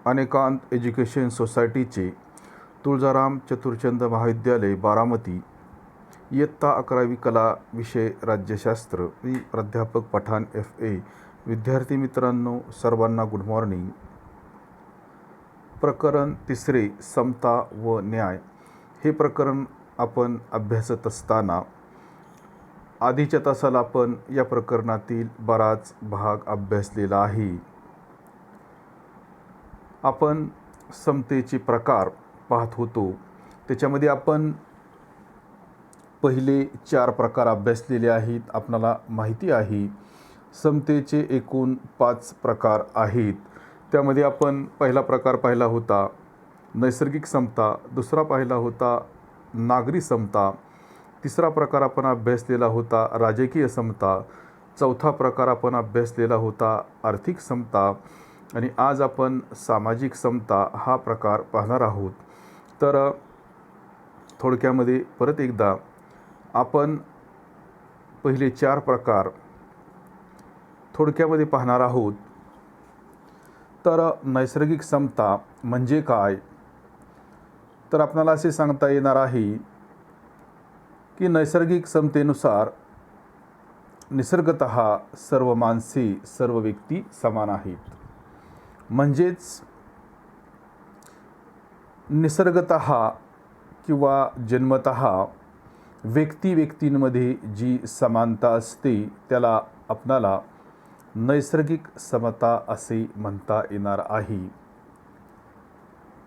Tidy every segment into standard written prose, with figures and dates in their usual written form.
अनेकांत education सोसायटीचे तुळजाराम चतुरचंद महाविद्यालय बारामती इयत्ता 11वी कला विषय राज्यशास्त्र मी प्राध्यापक पठाण FA. विद्यार्थी मित्रांनो सर्वांना गुड मॉर्निंग. प्रकरण 3 समता व न्याय हे प्रकरण आपण अभ्यासत असताना आधीच्या तासाला आपण या प्रकरणातील बराच भाग अभ्यासलेला आहे. आपण समतेचे प्रकार पाहत होतो. त्याच्यामध्ये आपण पहिले 4 प्रकार अभ्यासलेले आहेत. आपणाला माहिती आहे समतेचे एकूण 5 प्रकार आहेत. त्यामध्ये आपण पहिला प्रकार पाहिला होता नैसर्गिक समता, दुसरा पाहिला होता नागरी समता, तिसरा प्रकार आपण अभ्यासलेला होता राजकीय समता, चौथा प्रकार आपण अभ्यासलेला होता आर्थिक समता आणि आज आपण सामाजिक समता हा प्रकार पाहणार आहोत. तर थोडक्यामध्ये परत एकदा आपण पहिले 4 प्रकार थोडक्यामध्ये पाहणार आहोत. तर नैसर्गिक समता म्हणजे काय, तर आपल्याला असे सांगता येणार आहे की नैसर्गिक समतेनुसार निसर्गतः सर्व माणसे सर्व व्यक्ती समान आहेत. म्हणजेच निसर्गतः किंवा जन्मतः व्यक्तींमध्ये जी समानता असते त्याला आपणाला नैसर्गिक समता असे म्हणता येणार आहे.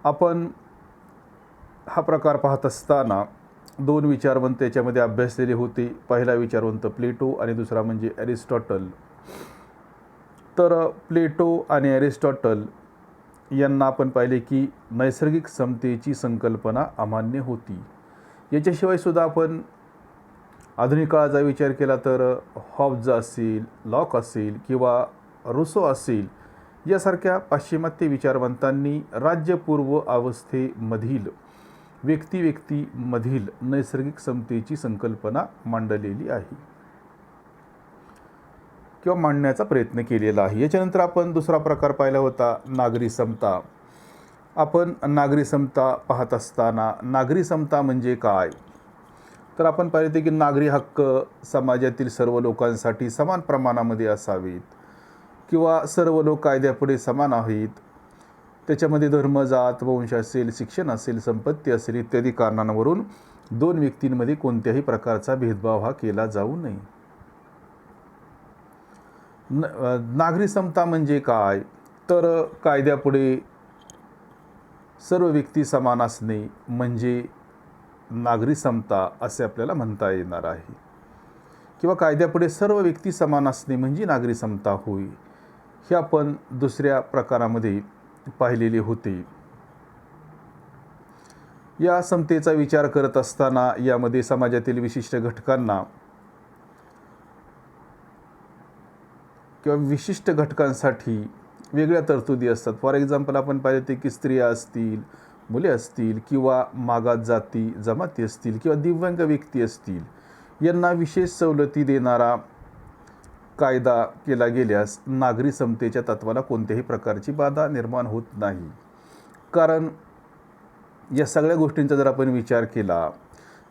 आपण हा प्रकार पाहत असताना 2 विचारवंत याच्यामध्ये अभ्यासलेले होते. पहिला विचारवंत प्लेटो आणि दुसरा म्हणजे ॲरिस्टॉटल. तर प्लेटो आणि ॲरिस्टॉटल यांना आपण पाहिले की नैसर्गिक समतेची संकल्पना अमान्य होती. याच्याशिवाय सुद्धा आपण आधुनिक काळाचा विचार केला तर हॉब्ज असेल, लॉक असेल किंवा रुसो असेल यासारख्या पाश्चिमात्य विचारवंतांनी राज्यपूर्व अवस्थेमधील व्यक्तीमधील नैसर्गिक समतेची संकल्पना मांडलेली आहे किंवा मांडण्याचा प्रयत्न केलेला आहे. याच्यानंतर आपण दुसरा प्रकार पाहिला होता नागरी समता. आपण नागरी समता पाहत असताना नागरी समता म्हणजे काय, तर आपण पाहिले की नागरी हक्क समाजातील सर्व लोकांसाठी समान प्रमाणामध्ये असावेत किंवा सर्व लोक कायद्यापुढे समान आहेत. त्याच्यामध्ये धर्म, जात, वंश असेल, शिक्षण असेल, संपत्ती असेल इत्यादी कारणांवरून 2 व्यक्तींमध्ये कोणत्याही प्रकारचा भेदभाव हा केला जाऊ नये. नागरी समता म्हणजे काय, तर कायद्यापुढे सर्व व्यक्ती समान असणे म्हणजे नागरी समता असे आपल्याला म्हणता येणार आहे किंवा कायद्यापुढे सर्व व्यक्ती समान असणे म्हणजे नागरी समता होय. हे आपण दुसऱ्या प्रकारामध्ये पाहिलेले होते. या समतेचा विचार करत असताना यामध्ये समाजातील विशिष्ट घटकांना किंवा विशिष्ट घटकांसाठी वेगळ्या तरतुदी असतात. फॉर एक्झाम्पल आपण पाहिले की स्त्रिया असतील, मुले असतील किंवा मागास जाती जमाती असतील किंवा दिव्यांग व्यक्ती असतील यांना विशेष सवलती देणारा कायदा केला गेल्यास नागरी समतेच्या तत्वाला कोणत्याही प्रकारची बाधा निर्माण होत नाही. कारण या सगळ्या गोष्टींचा जर आपण विचार केला,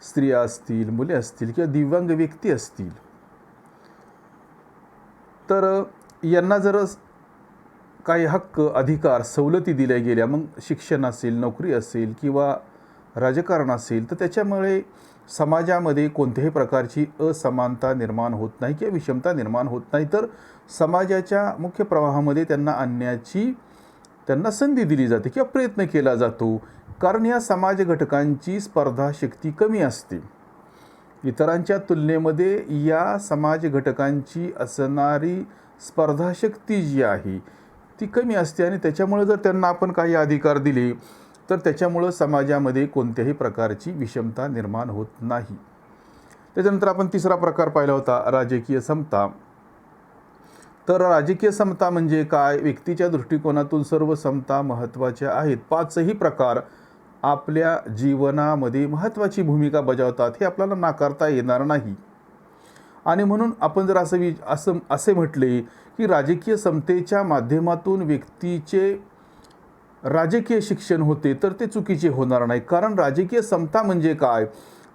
स्त्रिया असतील, मुले असतील किंवा दिव्यांग व्यक्ती असतील तर यांना जर काही हक्क, अधिकार, सवलती दिल्या गेल्या, मग शिक्षण असेल, नोकरी असेल किंवा राजकारण असेल तर त्याच्यामुळे समाजामध्ये कोणत्याही प्रकारची असमानता निर्माण होत नाही किंवा विषमता निर्माण होत नाही, तर समाजाच्या मुख्य प्रवाहामध्ये त्यांना आणण्याची त्यांना संधी दिली जाते किंवा प्रयत्न केला जातो. कारण या समाज घटकांची स्पर्धा शक्ती कमी असते. इतरांच्या तुलनेमध्ये या समाज घटकांची असणारी स्पर्धाशक्ती जी आहे ती कमी असते आणि त्याच्यामुळे जर त्यांना आपण काही अधिकार दिले तर त्याच्यामुळं समाजामध्ये कोणत्याही प्रकारची विषमता निर्माण होत नाही. त्याच्यानंतर आपण तिसरा प्रकार पाहिला होता राजकीय समता. तर राजकीय समता म्हणजे काय, व्यक्तीच्या दृष्टिकोनातून सर्व समता महत्त्वाच्या आहेत. 5ही प्रकार आपल्या जीवनामध्ये महत्त्वाची भूमिका बजावतात हे आपल्याला नाकारता येणार नाही. आणि म्हणून आपण जर असे म्हटले की राजकीय समतेच्या माध्यमातून व्यक्तीचे राजकीय शिक्षण होते तर ते चुकीचे होणार नाही. कारण राजकीय समता म्हणजे काय,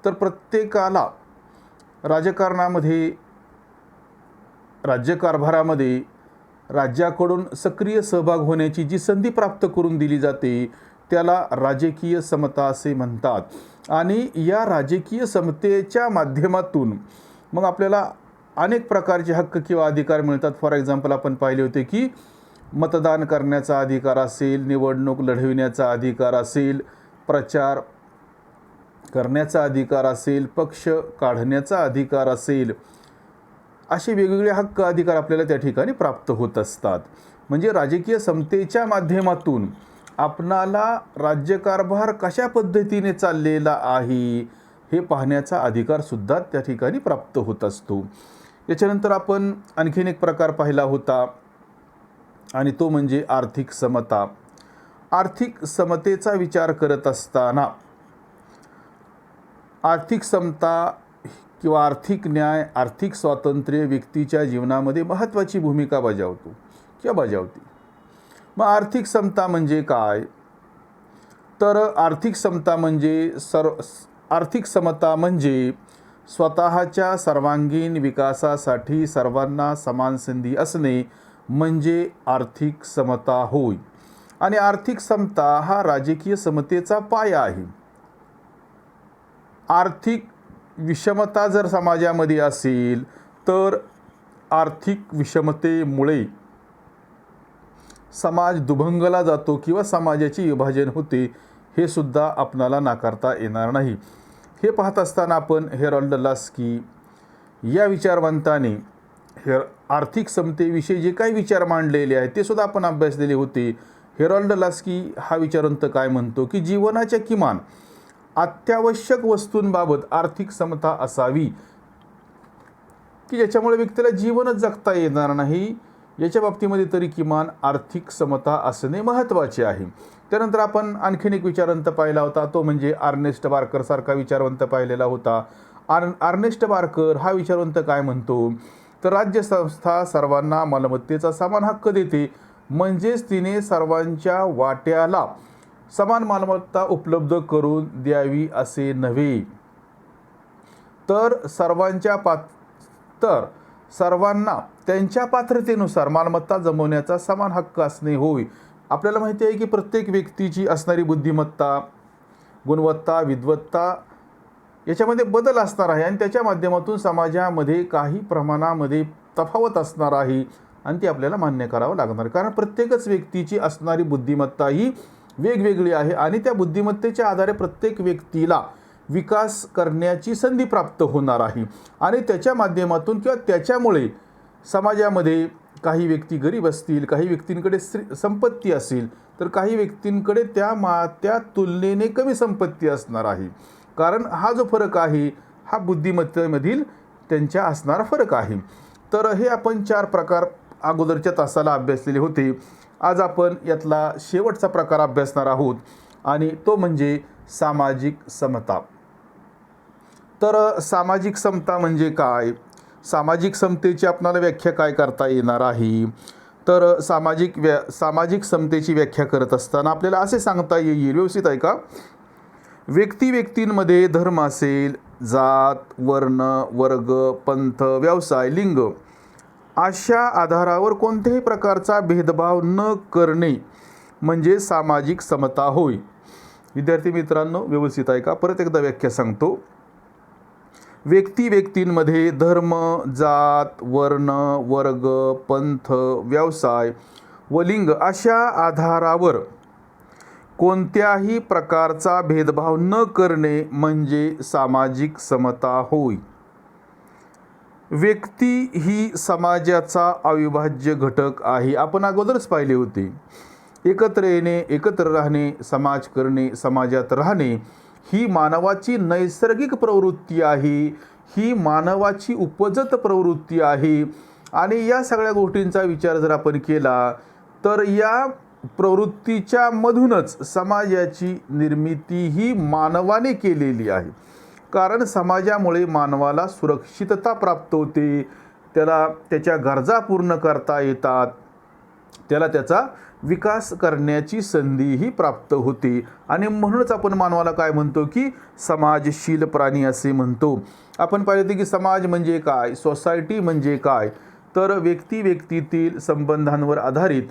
तर प्रत्येकाला राजकारणामध्ये, राज्यकारभारामध्ये राज्याकडून सक्रिय सहभाग होण्याची जी संधी प्राप्त करून दिली जाते त्याला राजकीय समता असे म्हणतात. आणि या राजकीय समतेच्या माध्यमातून मग आपल्याला अनेक प्रकारचे हक्क किंवा अधिकार मिळतात. फॉर एक्झाम्पल आपण पाहिले होते की मतदान करण्याचा अधिकार असेल, निवडणूक लढविण्याचा अधिकार असेल, प्रचार करण्याचा अधिकार असेल, पक्ष काढण्याचा अधिकार असेल, असे वेगवेगळे हक्क अधिकार आपल्याला त्या ठिकाणी प्राप्त होत असतात. म्हणजे राजकीय समतेच्या माध्यमातून आपणाला राज्यकारभार कशा पद्धतीने चाललेला आहे हे पाहण्याचा अधिकारसुद्धा त्या ठिकाणी प्राप्त होत असतो. याच्यानंतर आपण आणखीन एक प्रकार पाहिला होता आणि तो म्हणजे आर्थिक समता. आर्थिक समतेचा विचार करत असताना आर्थिक समता किंवा आर्थिक न्याय, आर्थिक स्वातंत्र्य व्यक्तीच्या जीवनामध्ये महत्त्वाची भूमिका बजावतो किंवा बजावते. मग आर्थिक समता म्हणजे काय, तर आर्थिक समता म्हणजे आर्थिक समता म्हणजे स्वतःच्या सर्वांगीण विकासासाठी सर्वांना समान संधी असणे म्हणजे आर्थिक समता होय. आणि आर्थिक समता हा राजकीय समतेचा पाया आहे. आर्थिक विषमता जर समाजामध्ये असेल तर आर्थिक विषमतेमुळे समाज दुभंगला जातो किंवा समाजाचे विभाजन होते, हे सुद्धा आपणाला नाकारता येणार नाही. हे पाहत असताना आपण हेरॉल्ड लास्की या विचारवंताने आर्थिक समतेविषयी जे काही विचार मांडलेले आहेत ते सुद्धा आपण अभ्यासलेले होते. हेरॉल्ड लास्की हा विचारवंत काय म्हणतो की जीवनाच्या किमान अत्यावश्यक वस्तूंबाबत आर्थिक समता असावी की ज्याच्यामुळे व्यक्तीला जीवनच जगता येणार नाही, याच्या बाबतीमध्ये तरी किमान आर्थिक समता असणे महत्त्वाचे आहे. त्यानंतर आपण आणखीन एक विचारवंत पाहिला होता, तो म्हणजे अर्नेस्ट बार्कर सारखा विचारवंत पाहिलेला होता. अर्नेस्ट बार्कर हा विचारवंत काय म्हणतो, तर राज्यसंस्था सर्वांना मालमत्तेचा समान हक्क देते, म्हणजेच तिने सर्वांच्या वाट्याला समान मालमत्ता उपलब्ध करून द्यावी असे नव्हे, तर सर्वांना त्यांच्या पात्रतेनुसार मालमत्ता जमवण्याचा समान हक्क असणे होय. आपल्याला माहिती आहे की प्रत्येक व्यक्तीची असणारी बुद्धिमत्ता, गुणवत्ता, विद्वत्ता याच्यामध्ये बदल असणार आहे आणि त्याच्या माध्यमातून समाजामध्ये काही प्रमाणामध्ये तफावत असणार आहे आणि ती आपल्याला मान्य करावं लागणार. कारण प्रत्येकच व्यक्तीची असणारी बुद्धिमत्ता ही वेगवेगळी आहे आणि त्या बुद्धिमत्तेच्या आधारे प्रत्येक व्यक्तीला विकास करण्याची संधी प्राप्त होणार आहे आणि त्याच्या माध्यमातून किंवा त्याच्यामुळे समाजामध्ये काही व्यक्ती गरीब असतील, काही व्यक्तींकडे संपत्ती असेल, तर काही व्यक्तींकडे त्या तुलनेने कमी संपत्ती असणार आहे. कारण हा जो फरक आहे हा बुद्धिमत्तेमधील त्यांच्या असणारा फरक आहे. तर हे आपण 4 प्रकार अगोदरच्या तासाला अभ्यासलेले होते. आज आपण यातला शेवटचा प्रकार अभ्यासणार आहोत आणि तो म्हणजे सामाजिक समता. तर सामाजिक समता म्हणजे काय, सामाजिक समतेची आपल्याला व्याख्या काय करता येणार आहे, तर सामाजिक समतेची व्याख्या करत असताना आपल्याला असे सांगता येईल, व्यवस्थित आहे का, व्यक्तींमध्ये धर्म असेल, जात, वर्ण, वर्ग, पंथ, व्यवसाय, लिंग अशा आधारावर कोणत्याही प्रकारचा भेदभाव न करणे म्हणजे सामाजिक समता होय. विद्यार्थी मित्रांनो व्यवस्थित आहे का, परत एकदा व्याख्या सांगतो. व्यक्तींमध्ये धर्म, जात, वर्ण, वर्ग, पंथ, व्यवसाय व लिंग अशा आधारावर कोणत्याही प्रकारचा भेदभाव न करणे म्हणजे सामाजिक समता होय. व्यक्ती ही समाजाचा अविभाज्य घटक आहे. आपण अगोदरच पाहिले होते. एकत्र येणे, एकत्र राहणे, समाज करणे, समाजात राहणे ही मानवाची नैसर्गिक प्रवृत्ती आहे, ही मानवाची उपजत प्रवृत्ती आहे आणि या सगळ्या गोष्टींचा विचार जर आपण केला तर या प्रवृत्तीच्या मधूनच समाजाची निर्मिती ही मानवाने केलेली आहे. कारण समाजामुळे मानवाला सुरक्षितता प्राप्त होते, त्याला त्याच्या गरजा पूर्ण करता येतात, त्याला त्याचा विकास करण्याची संधीही प्राप्त होते. आणि म्हणूनच आपण मानवाला काय म्हणतो की समाजशील प्राणी असे म्हणतो. आपण पाहिलं की समाज म्हणजे काय, सोसायटी म्हणजे काय, तर व्यक्तीतील संबंधांवर आधारित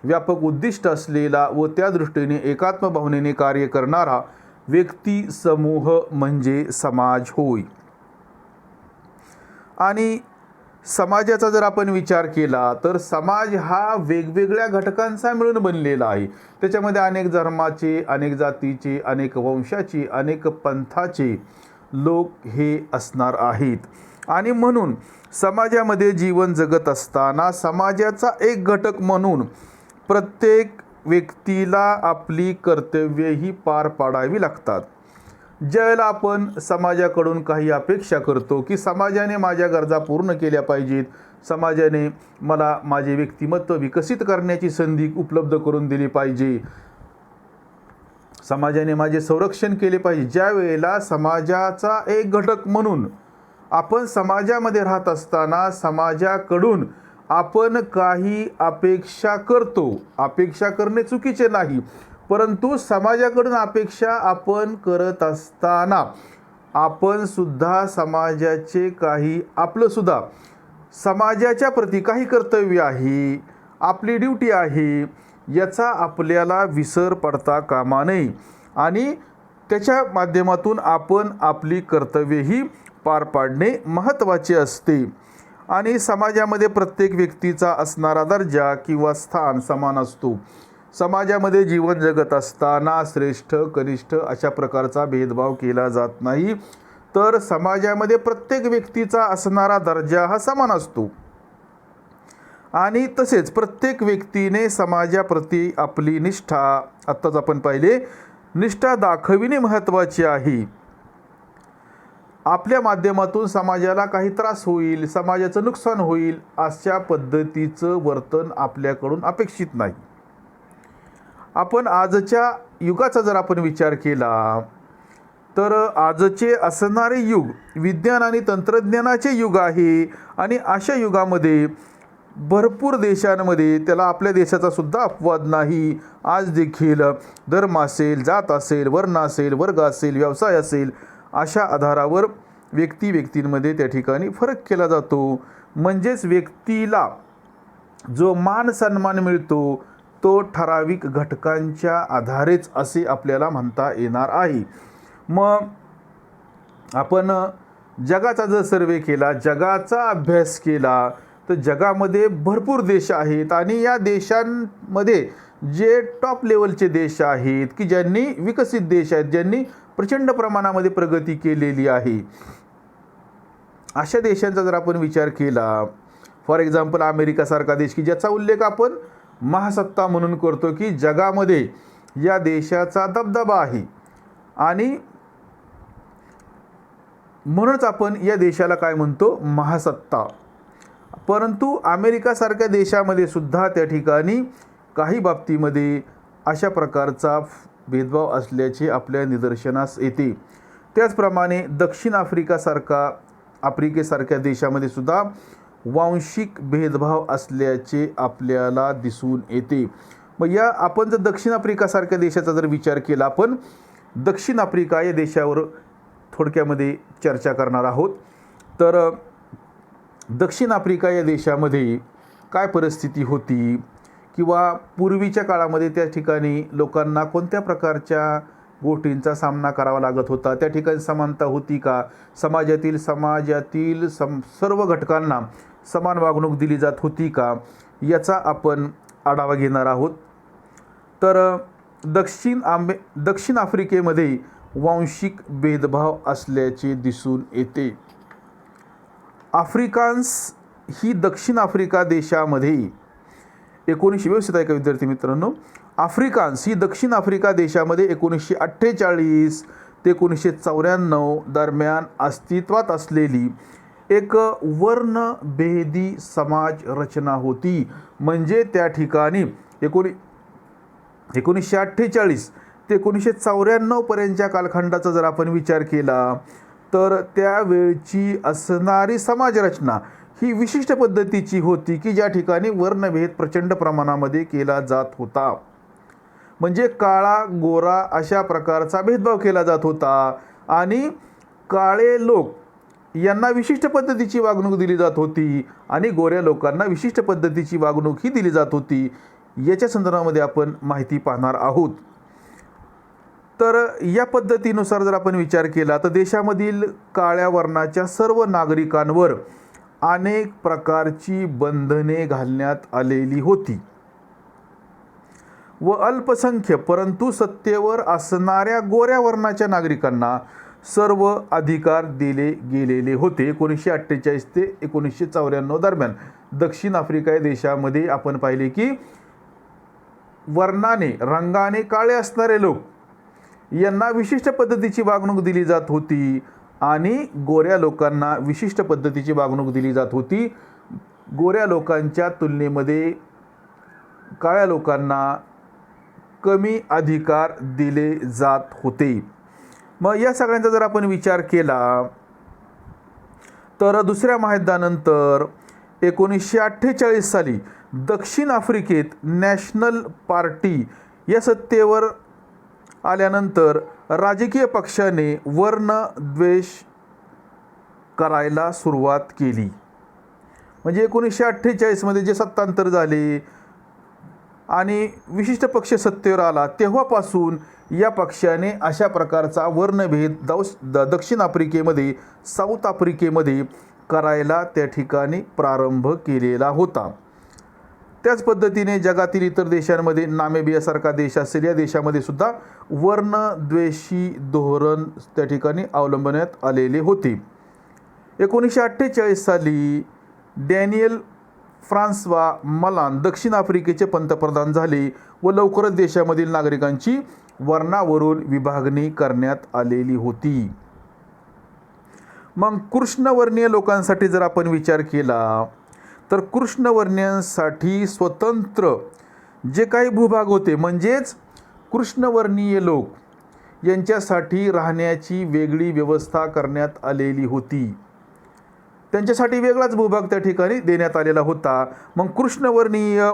व्यापक उद्दिष्ट असलेला व त्या दृष्टीने एकात्म भावनेने कार्य करणारा व्यक्ती समूह म्हणजे समाज होय. आणि समाजाचा जर आपण विचार केला तर समाज हा वेगवेगळ्या घटकांचा मिळून बनलेला आहे. त्याच्यामध्ये अनेक धर्माचे, अनेक जातीचे, अनेक वंशाचे, अनेक पंथाचे लोक हे असणार आहेत. आणि म्हणून समाजामध्ये जीवन जगत असताना समाजाचा एक घटक म्हणून प्रत्येक व्यक्तीला आपली कर्तव्येही पार पाडावी लागतात. ज्यावेळेला आपण समाजाकडून काही अपेक्षा करतो की समाजाने माझ्या गरजा पूर्ण केल्या पाहिजेत, समाजाने मला माझे व्यक्तिमत्व विकसित करण्याची संधी उपलब्ध करून दिली पाहिजे, समाजाने माझे संरक्षण केले पाहिजे, ज्या वेळेला समाजाचा एक घटक म्हणून आपण समाजामध्ये राहत असताना समाजाकडून आपण काही अपेक्षा करतो. अपेक्षा करणे चुकीचे नाही, परंतु समाजाकडून अपेक्षा आपण करत असताना आपण सुद्धा समाजाचे काही आपलंसुद्धा समाजाच्या प्रती काही कर्तव्य आहे, आपली ड्यूटी आहे, याचा आपल्याला विसर पडता कामा नये. आणि त्याच्या माध्यमातून आपण आपली कर्तव्येही पार पाडणे महत्त्वाचे असते. आणि समाजामध्ये प्रत्येक व्यक्तीचा असणारा दर्जा किंवा स्थान समान असतो. समाजामध्ये जीवन जगत असताना श्रेष्ठ कनिष्ठ अशा प्रकारचा भेदभाव केला जात नाही, तर समाजामध्ये प्रत्येक व्यक्तीचा असणारा दर्जा हा समान असतो. आणि तसेच प्रत्येक व्यक्तीने समाजाप्रती आपली निष्ठा, आत्ताच आपण पाहिले, निष्ठा दाखविणे महत्त्वाचे आहे. आपल्या माध्यमातून समाजाला काही त्रास होईल, समाजाचं नुकसान होईल अशा पद्धतीचं वर्तन आपल्याकडून अपेक्षित नाही. आपण आजच्या युगाचा जर आपण विचार केला तर आजचे असणारे युग विज्ञान आणि तंत्रज्ञानाचे युग आहे. आणि अशा युगामध्ये भरपूर देशांमध्ये, त्याला आपल्या देशाचा सुद्धा अपवाद नाही, आज देखील धर्म असेल, जात असेल, वर्ण असेल, वर्ग असेल, व्यवसाय असेल, अशा आधारावर व्यक्तींमध्ये त्या ठिकाणी फरक केला जातो. म्हणजेच व्यक्तीला जो मान सन्मान मिळतो तो ठराविक घटकांच्या आधारेच असे आपल्याला म्हणता येणार आहे. मग आपण जगाचा जर सर्वे केला, जगाचा अभ्यास केला, तर जगामध्ये भरपूर देश आहेत. आणि या देशांमध्ये जे टॉप लेवलचे देश आहेत की ज्यांनी विकसित देश आहेत, ज्यांनी प्रचंड प्रमाणामध्ये प्रगती केलेली आहे, अशा देशांचा जर आपण विचार केला, फॉर एक्झाम्पल अमेरिकासारखा देश की ज्याचा उल्लेख आपण महासत्ता म्हणून करतो, की जगामध्ये या देशाचा दबदबा आहे आणि म्हणूनच आपण या देशाला काय म्हणतो, महासत्ता. परंतु अमेरिकासारख्या देशामध्ये सुद्धा त्या ठिकाणी काही बाबतीमध्ये अशा प्रकारचा भेदभाव असल्याचे आपल्या निदर्शनास येते. त्याचप्रमाणे दक्षिण आफ्रिकेसारख्या देशामध्ये सुद्धा वांशिक भेदभाव असल्याचे आपल्याला दिसून येते. मग या आपण जर दक्षिण आफ्रिकासारख्या देशाचा जर विचार केला, आपण दक्षिण आफ्रिका या देशावर थोडक्यामध्ये चर्चा करणार आहोत. तर दक्षिण आफ्रिका या देशामध्ये काय परिस्थिती होती किंवा पूर्वीच्या काळामध्ये त्या ठिकाणी लोकांना कोणत्या प्रकारच्या गोष्टींचा सामना करावा लागत होता, त्या ठिकाणी समानता होती का, समाजातील सर्व घटकांना समान वागणूक दिली जात होती का, याचा आपण आढावा घेणार आहोत. तर दक्षिण आफ्रिकेमध्ये वांशिक भेदभाव असल्याचे दिसून येते. आफ्रिकान्स ही दक्षिण आफ्रिका देशामध्ये 1900 व्यवस्थित आहे का विद्यार्थी मित्रांनो, आफ्रिकान्स ही दक्षिण आफ्रिका देशामध्ये 1948 ते 1994 दरम्यान अस्तित्वात असलेली एक वर्णभेदी समाज रचना होती. म्हणजे त्या ठिकाणी 1948 ते 1994 पर्यंतच्या कालखंडाचा जर आपण विचार केला तर त्यावेळची असणारी समाजरचना ही विशिष्ट पद्धतीची होती की ज्या ठिकाणी वर्णभेद प्रचंड प्रमाणामध्ये केला जात होता. म्हणजे काळा गोरा अशा प्रकारचा भेदभाव केला जात होता आणि काळे लोक यांना विशिष्ट पद्धतीची वागणूक दिली जात होती आणि गोऱ्या लोकांना विशिष्ट पद्धतीची वागणूक ही दिली जात होती. याच्या संदर्भामध्ये आपण माहिती पाहणार आहोत. तर या पद्धतीनुसार जर आपण विचार केला तर देशामधील काळ्या वर्णाच्या सर्व नागरिकांवर अनेक प्रकारची बंधने घालण्यात आलेली होती व अल्पसंख्य परंतु सत्तेवर असणाऱ्या गोऱ्या वर्णाच्या नागरिकांना सर्व अधिकार दिले गेलेले होते. 1948 ते 1994 दरम्यान दक्षिण आफ्रिका या देशामध्ये आपण पाहिले की वर्णाने रंगाने काळे असणारे लोक यांना विशिष्ट पद्धतीची वागणूक दिली जात होती आणि गोऱ्या लोकांना विशिष्ट पद्धतीची वागणूक दिली जात होती. गोऱ्या लोकांच्या तुलनेमध्ये काळ्या लोकांना कमी अधिकार दिले जात होते. मग या सगळ्यांचा जर आपण विचार केला तर दुसऱ्या महायुद्धानंतर 1948 साली दक्षिण आफ्रिकेत नॅशनल पार्टी या सत्तेवर आल्यानंतर राजकीय पक्षाने वर्णद्वेष करायला सुरुवात केली. म्हणजे 1948 मध्ये जे सत्तांतर झाले आणि विशिष्ट पक्ष सत्तेवर आला तेव्हापासून या पक्षाने अशा प्रकारचा वर्णभेद दक्षिण आफ्रिकेमध्ये साऊथ आफ्रिकेमध्ये करायला त्या ठिकाणी प्रारंभ केलेला होता. त्याच पद्धतीने जगातील इतर देशांमध्ये नामिबियासारखा देश असेल या देशामध्ये सुद्धा वर्णद्वेषी धोरण त्या ठिकाणी अवलंबण्यात आलेले होते. 1948 साली डॅनियल फ्रान्सवा मलान दक्षिण आफ्रिकेचे पंतप्रधान झाले व लवकरच देशामधील नागरिकांची वर्णावरून विभागणी करण्यात आलेली होती. मग कृष्णवर्णीय लोकांसाठी जर आपण विचार केला तर कृष्णवर्णीयांसाठी स्वतंत्र जे काही भूभाग होते म्हणजेच कृष्णवर्णीय लोक यांच्यासाठी राहण्याची वेगळी व्यवस्था करण्यात आलेली होती. त्यांच्यासाठी वेगळाच भूभाग त्या ठिकाणी देण्यात आलेला होता. मग कृष्णवर्णीय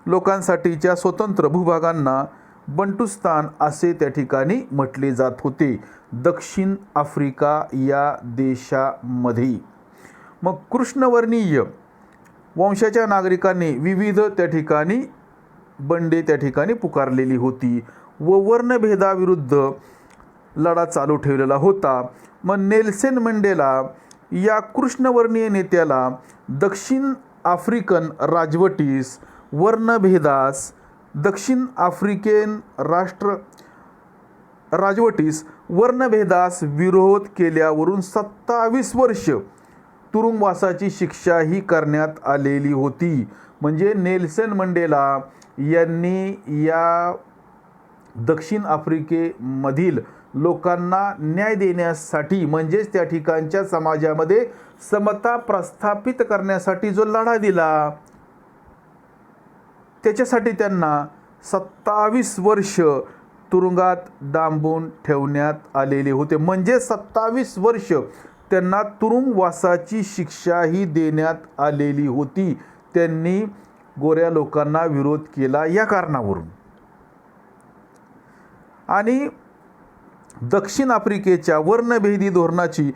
लोकांसाठीच्या स्वतंत्र भूभागांना बंटुस्तान असे त्या ठिकाणी म्हटले जात होते दक्षिण आफ्रिका या देशामध्ये. मग कृष्णवर्णीय वंशाच्या नागरिकांनी विविध त्या ठिकाणी बंडे त्या ठिकाणी पुकारलेली होती व वर्णभेदाविरुद्ध लढा चालू ठेवलेला होता. मग नेल्सन मंडेला या कृष्णवर्णीय नेत्याला दक्षिण आफ्रिकन राजवटीस वर्णभेदास दक्षिण आफ्रिकेन राजवटीस वर्णभेदास विरोध केल्यावरून 27 वर्ष तुरुंगवासाची शिक्षाही करण्यात आलेली होती. म्हणजे नेल्सन मंडेला यांनी या दक्षिण आफ्रिकेमधील लोकांना न्याय देण्यासाठी म्हणजेच त्या ठिकाणच्या समाजामध्ये समता प्रस्थापित करण्यासाठी जो लढा दिला त्याच्यासाठी त्यांना 27 वर्ष तुरुंगात डांबून ठेवण्यात आलेले होते. म्हणजे 27 वर्ष त्यांना तुरुंगवासाची शिक्षाही देण्यात आलेली होती. त्यांनी गोऱ्या लोकांना विरोध केला या कारणावरून. आणि दक्षिण आफ्रिकेच्या वर्णभेदी धोरणाची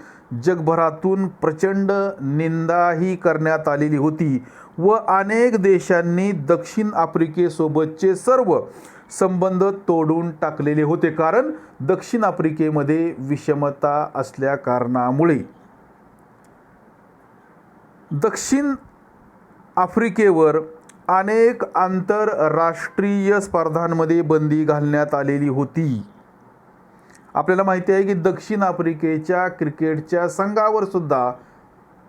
जगभरातून प्रचंड निंदाही करण्यात आलेली होती व अनेक देशांनी दक्षिण आफ्रिकेसोबतचे सर्व संबंध तोडून टाकलेले होते. कारण दक्षिण आफ्रिकेमध्ये विषमता असल्या कारणामुळे दक्षिण आफ्रिकेवर अनेक आंतरराष्ट्रीय स्पर्धांमध्ये बंदी घालण्यात आलेली होती. आपल्याला माहिती आहे की दक्षिण आफ्रिकेच्या क्रिकेटच्या संघावर सुद्धा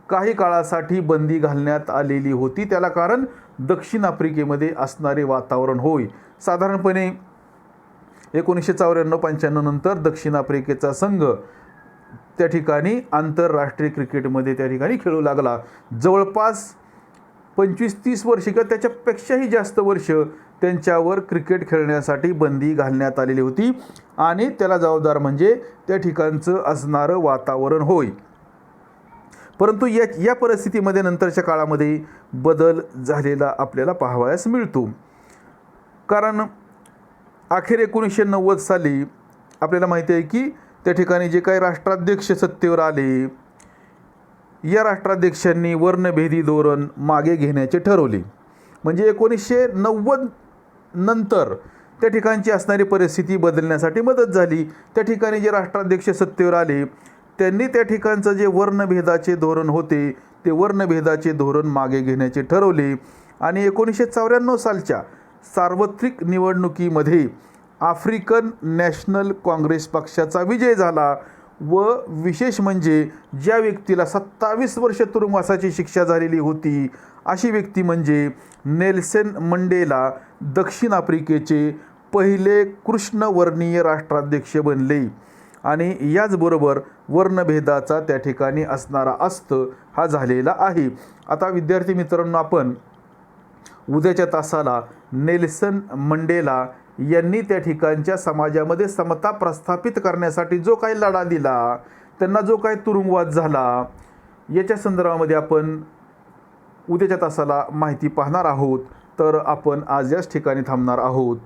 काही काळासाठी बंदी घालण्यात आलेली होती. त्याला कारण दक्षिण आफ्रिकेमध्ये असणारे वातावरण होय. साधारणपणे 1994-95 नंतर दक्षिण आफ्रिकेचा संघ त्या ठिकाणी आंतरराष्ट्रीय क्रिकेटमध्ये त्या ठिकाणी खेळू लागला. जवळपास 25-30 वर्ष किंवा त्याच्यापेक्षाही जास्त वर्ष त्यांच्यावर क्रिकेट खेळण्यासाठी बंदी घालण्यात आलेली होती आणि त्याला जबाबदार म्हणजे त्या ठिकाणचं असणारं वातावरण होय. परंतु या परिस्थितीमध्ये नंतरच्या काळामध्ये बदल झालेला आपल्याला पाहावयास मिळतो. कारण अखेर 1990 साली आपल्याला माहिती आहे की त्या ठिकाणी जे काही राष्ट्राध्यक्ष सत्तेवर आले, या राष्ट्राध्यक्षांनी वर्णभेदी धोरण मागे घेण्याचे ठरवले. म्हणजे 1990 नंतर त्या ठिकाणची असणारी परिस्थिती बदलण्यासाठी मदत झाली. त्या ठिकाणी जे राष्ट्राध्यक्ष सत्तेवर आले त्यांनी त्या ठिकाणचं जे वर्णभेदाचे धोरण होते ते वर्णभेदाचे धोरण मागे घेण्याचे ठरवले. आणि 1994 सालच्या सार्वत्रिक निवडणुकीमध्ये आफ्रिकन नॅशनल काँग्रेस पक्षाचा विजय झाला. व विशेष म्हणजे ज्या व्यक्तीला 27 वर्ष तुरुंगवासाची शिक्षा झालेली होती अशी व्यक्ती म्हणजे नेल्सन मंडेला दक्षिण आफ्रिकेचे पहिले कृष्णवर्णीय राष्ट्राध्यक्ष बनले. आणि याचबरोबर वर्णभेदाचा त्या ठिकाणी असणारा अस्त हा झालेला आहे. आता विद्यार्थी मित्रांनो, आपण उद्याच्या तासाला नेल्सन मंडेला यांनी त्या ठिकाणच्या समाजामध्ये समता प्रस्थापित करण्यासाठी जो काही लढा दिला, त्यांना जो काही तुरुंगवास झाला, याच्या संदर्भामध्ये आपण उद्याच्या तासाला माहिती पाहणार आहोत. तर आपण आज याच ठिकाणी थांबणार आहोत.